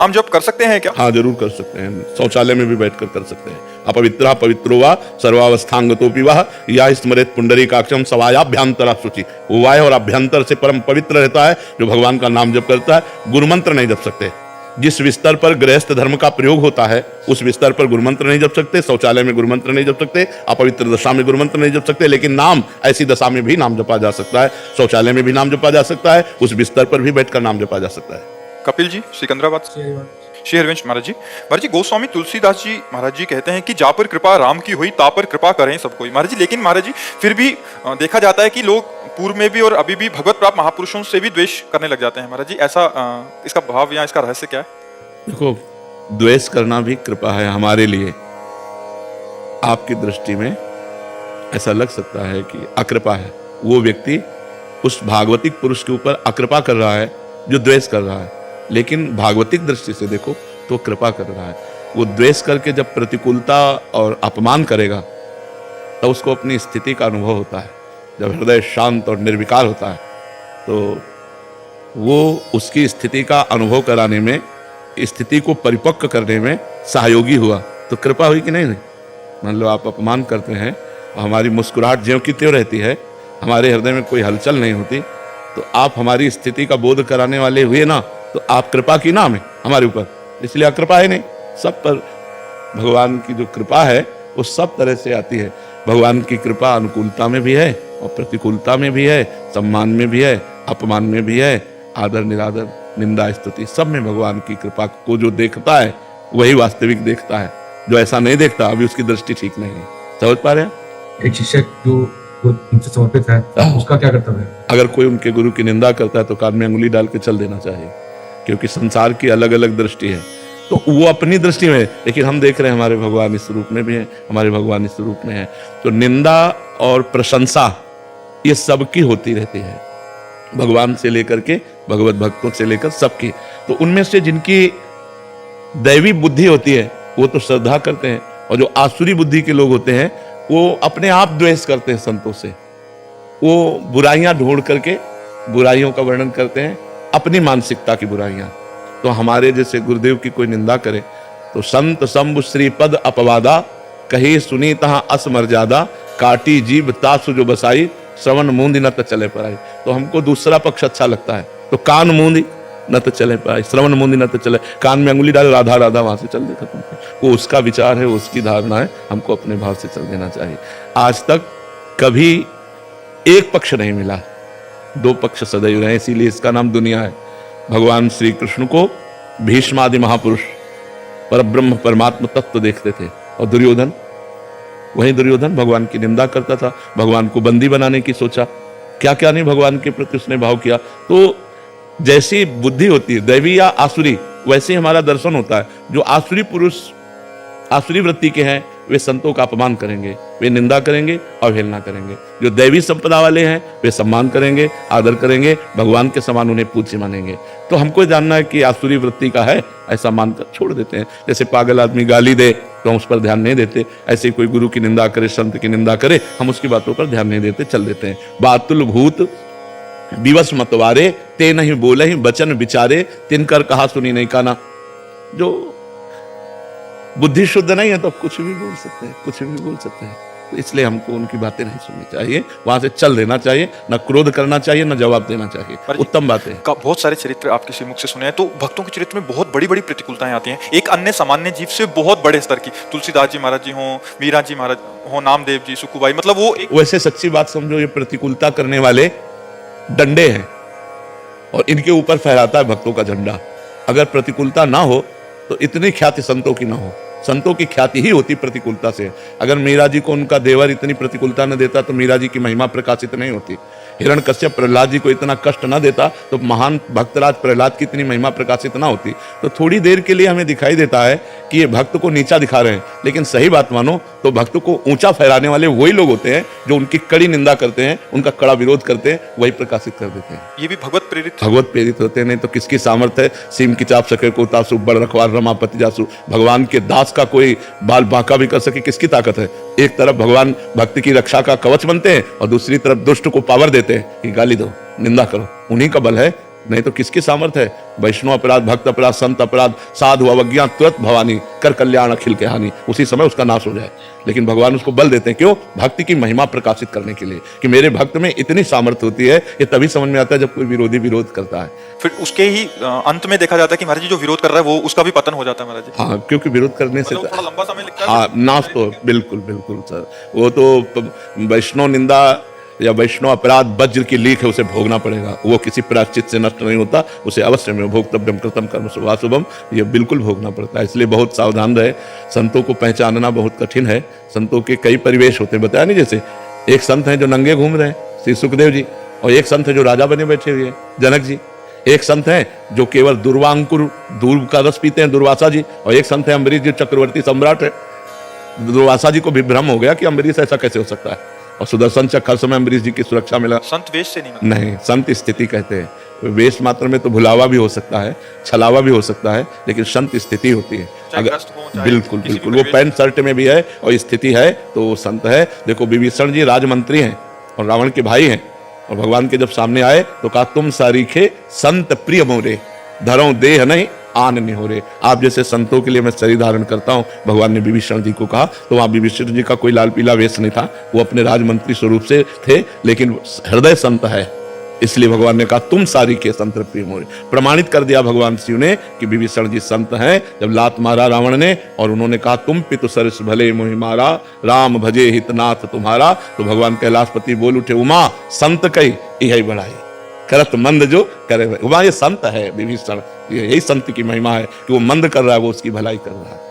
नाम जप कर सकते हैं क्या? हाँ, जरूर कर सकते हैं। शौचालय में भी बैठकर कर सकते हैं। अपवित्र पवित्रो वा सर्वावस्थांगतोपि वह या स्मरेत पुंडरीकाक्षम सवायाभ्यंतरा शुचि। वो वाय और अभ्यंतर से परम पवित्र रहता है जो भगवान का नाम जप करता है। गुरुमंत्र नहीं जप सकते। जिस बिस्तर पर गृहस्थ धर्म का प्रयोग होता है उस बिस्तर पर गुरुमंत्र नहीं जप सकते। शौचालय में गुरुमंत्र नहीं जप सकते। अपवित्र दशा में गुरुमंत्र नहीं जप सकते। लेकिन नाम ऐसी दशा में भी नाम जपा जा सकता है। शौचालय में भी नाम जपा जा सकता है। उस बिस्तर पर भी बैठकर नाम जपा जा सकता है। कपिल जी सिकंदराबाद से। श्री हरिवंश महाराज जी गोस्वामी तुलसीदास जी महाराज जी कहते हैं कि जा पर कृपा राम की हुई ता पर कृपा करें सब कोई। महाराज जी लेकिन महाराज जी फिर भी देखा जाता है कि लोग पूर्व में भी और अभी भी भगवत प्राप्त महापुरुषों से भी द्वेष करने लग जाते हैं। महाराज जी ऐसा इसका भाव या इसका रहस्य क्या है? देखो, द्वेष करना भी कृपा है हमारे लिए। आपकी दृष्टि में ऐसा लग सकता है कि अकृपा है। वो व्यक्ति उस भागवतिक पुरुष के ऊपर अकृपा कर रहा है जो द्वेष कर रहा है। लेकिन भागवतिक दृष्टि से देखो तो कृपा कर रहा है। वो द्वेष करके जब प्रतिकूलता और अपमान करेगा तो उसको अपनी स्थिति का अनुभव होता है। जब हृदय शांत और निर्विकार होता है तो वो उसकी स्थिति का अनुभव कराने में, स्थिति को परिपक्व करने में सहयोगी हुआ तो कृपा हुई कि नहीं? मान लो आप अपमान करते हैं और हमारी मुस्कुराहट ज्यों की त्यों रहती है, हमारे हृदय में कोई हलचल नहीं होती, तो आप हमारी स्थिति का बोध कराने वाले हुए ना, तो आप कृपा की नाम है हमारे ऊपर। इसलिए अकृपा है नहीं। सब पर भगवान की जो कृपा है वो सब तरह से आती है। भगवान की कृपा अनुकूलता में भी है और प्रतिकूलता में भी है, सम्मान में भी है, अपमान में भी है, आदर निरादर, निंदा स्तुति, सब में भगवान की कृपा को जो देखता है वही वास्तविक देखता है। जो ऐसा नहीं देखता अभी उसकी दृष्टि ठीक नहीं है। समझ पा रहे हैं? एक शिष्य जो उनसे समर्पित है उसका क्या कर्तव्य है? अगर कोई उनके गुरु की निंदा करता है तो कान में अंगुली डाल के चल देना चाहिए, क्योंकि संसार की अलग अलग दृष्टि है। तो वो अपनी दृष्टि में, लेकिन हम देख रहे हैं हमारे भगवान इस रूप में भी है, हमारे भगवान इस रूप में है। तो निंदा और प्रशंसा ये सबकी होती रहती है, भगवान से लेकर के भगवत भक्तों से लेकर सबकी। तो उनमें से जिनकी दैवी बुद्धि होती है वो तो श्रद्धा करते हैं, और जो आसुरी बुद्धि के लोग होते हैं वो अपने आप द्वेष करते हैं संतों से। वो बुराइयां ढूंढ करके बुराइयों का वर्णन करते हैं, अपनी मानसिकता की बुराइयां। तो हमारे जैसे गुरुदेव की कोई निंदा करे तो संत शंभु श्रीपद अपवादा, कही सुनी तहां अस मर्यादा, काटी जीभ तासु जो बसाई, श्रवण मूंदी न त चले पराई। तो हमको दूसरा पक्ष अच्छा लगता है, तो कान मूंदी न तो चले पाए, श्रवण मूंदी न तो चले, कान में अंगुली डाले राधा राधा वहां से चल दे खत्म। वो उसका विचार है, उसकी धारणा है, हमको अपने भाव से चल देना चाहिए। आज तक कभी एक पक्ष नहीं मिला, दो पक्ष सदैव रहे, इसीलिए इसका नाम दुनिया है। भगवान श्री कृष्ण को भीष्मादि महापुरुष परब्रह्म परमात्मा तत्व देखते थे, और दुर्योधन, वही दुर्योधन भगवान की निंदा करता था, भगवान को बंदी बनाने की सोचा, क्या क्या नहीं भगवान के प्रति उसने भाव किया। तो जैसी बुद्धि होती है दैवी या आसुरी, वैसे ही हमारा दर्शन होता है। जो आसुरी पुरुष आसुरी वृत्ति के हैं वे संतों का अपमान करेंगे, वे निंदा करेंगे, अवहेलना करेंगे। जो दैवी संपदा वाले हैं वे सम्मान करेंगे, आदर करेंगे, भगवान के समान उन्हें पूज्य मानेंगे। तो हमको जानना है कि आसुरी वृत्ति का है, ऐसा मानकर छोड़ देते हैं। जैसे पागल आदमी गाली दे तो हम उस पर ध्यान नहीं देते, ऐसे कोई गुरु की निंदा करे, संत की निंदा करे, हम उसकी बातों पर ध्यान नहीं देते, चल देते हैं। बातुल भूत विवश मतवारे, ते नहीं बोले ही बचन विचारे, तिनकर कहा सुनी नहीं काना। जो बुद्धि शुद्ध नहीं है तो कुछ भी बोल सकते हैं, कुछ भी बोल सकते हैं। तो इसलिए हमको उनकी बातें नहीं सुननी चाहिए, वहां से चल देना चाहिए, न क्रोध करना चाहिए, न जवाब देना चाहिए। उत्तम बात है। बहुत सारे चरित्र आपके श्रीमुख से सुने हैं, तो भक्तों के चरित्र में बहुत बड़ी बड़ी प्रतिकूलताएं आती हैं, एक अन्य सामान्य जीव से बहुत बड़े स्तर की। तुलसीदास जी महाराज जी हों, मीरा जी महाराज हों, नामदेव जी, सुकुबाई, मतलब वो वैसे सच्ची बात समझो, ये प्रतिकूलता करने वाले डंडे हैं और इनके ऊपर फहराता है भक्तों का झंडा। अगर प्रतिकूलता ना हो तो इतनी ख्याति संतों की ना हो। संतों की ख्याति ही होती प्रतिकूलता से। अगर मीरा जी को उनका देवर इतनी प्रतिकूलता न देता तो मीरा जी की महिमा प्रकाशित नहीं होती। हिरण्यकश्यप प्रहलाद जी को इतना कष्ट न देता तो महान भक्तराज प्रहलाद की इतनी महिमा प्रकाशित ना होती। तो थोड़ी देर के लिए हमें दिखाई देता है कि ये भक्त को नीचा दिखा रहे हैं, लेकिन सही बात मानो तो भक्त को ऊंचा फहराने वाले वही लोग होते हैं जो उनकी कड़ी निंदा करते हैं, उनका कड़ा विरोध करते हैं, वही प्रकाशित कर देते हैं। ये भी भगवत प्रेरित होते हैं। नहीं तो किसकी सामर्थ्य है? सीम की चाप सके को तासु, बड़ रखवार रमापति जासु। भगवान के दास का कोई बाल बांका भी कर सके, किसकी ताकत है? एक तरफ भगवान भक्त की रक्षा का कवच बनते हैं और दूसरी तरफ दुष्ट को पावर देते हैं कि गाली दो, निंदा करो। उन्हीं का बल है नहीं तो किसकी सामर्थ्य है? वैष्णव अपराध, भक्त अपराध, संत अपराध, साधु अवज्ञा तुरंत भवानी कर कल्याण अखिल के हानि, उसी समय उसका नाश हो जाए। लेकिन भगवान उसको बल देते हैं, क्यों? भक्ति की महिमा प्रकाशित करने के लिए, कि मेरे भक्त में इतनी सामर्थ्य होती है। ये तभी समझ में आता है जब कोई विरोधी विरोध करता है। फिर उसके ही अंत में देखा जाता है कि महाराज जी जो विरोध कर रहा है वो उसका भी पतन हो जाता है महाराज जी। हाँ, क्योंकि विरोध करने से मतलब थोड़ा लंबा समय लगता है। हाँ, नाश तो बिल्कुल बिल्कुल सर, वो तो वैष्णव निंदा या वैष्णव अपराध वज्र की लीक है, उसे भोगना पड़ेगा। वो किसी प्रायश्चित से नष्ट नहीं होता, उसे अवश्य में भोक्तव्यम कृतम कर्म शुभाशुभम, ये बिल्कुल भोगना पड़ता है। इसलिए बहुत सावधान रहे। संतों को पहचानना बहुत कठिन है। संतों के कई परिवेश होते हैं, बताया नहीं, जैसे एक संत हैं जो नंगे घूम रहे हैं, श्री सुखदेव जी, और एक संत है जो राजा बने बैठे हुए हैं, जनक जी। एक संत हैं जो केवल दुर्वांकुर दूर का रस पीते हैं, दुर्वासा जी, और एक संत है अम्बरीश जी, चक्रवर्ती सम्राट है। दुर्वासा जी को भी भ्रम हो गया कि अम्बरीश ऐसा कैसे हो सकता है, और सुदर्शन चक्र हर समय अम्बरीश जी की सुरक्षा मिला। संत वेश से नहीं मतलब। नहीं, संत स्थिति कहते हैं। वेश मात्र में तो भुलावा भी हो सकता है, छलावा भी हो सकता है, लेकिन संत स्थिति होती है। चाहे ग्रस्त हो, चाहे बिल्कुल किसी भी बिल्कुल, वो परिवेश पैंट शर्ट में भी है और स्थिति है तो वो संत है। देखो विभीषण जी राजमंत्री हैं और रावण के भाई हैं, और भगवान के जब सामने आए तो कहा, तुम सारीखे संत प्रिय मोरे, धरो देह नहीं आन नहीं हो रहे। आप जैसे संतों के लिए मैं शरीर धारण करता हूँ, भगवान ने विभीषण जी को कहा। तो वहां विभीषण जी का कोई लाल पीला वेश नहीं था, वो अपने राजमंत्री स्वरूप से थे, लेकिन हृदय संत है। इसलिए भगवान ने कहा, तुम सारी के संत प्रिय मोरे। प्रमाणित कर दिया भगवान शिव ने कि विभीषण जी संत हैं। जब लात मारा रावण ने और उन्होंने कहा, तुम पितु सरस भले मोहि मारा, राम भजे हितनाथ तुम्हारा, तो भगवान कैलाशपति बोल उठे, उमा संत कही यही बढ़ाई, करत मंद जो करे। उमा ये संत है विभीषण, यही संत की महिमा है कि वो मंद कर रहा है, वो उसकी भलाई कर रहा है।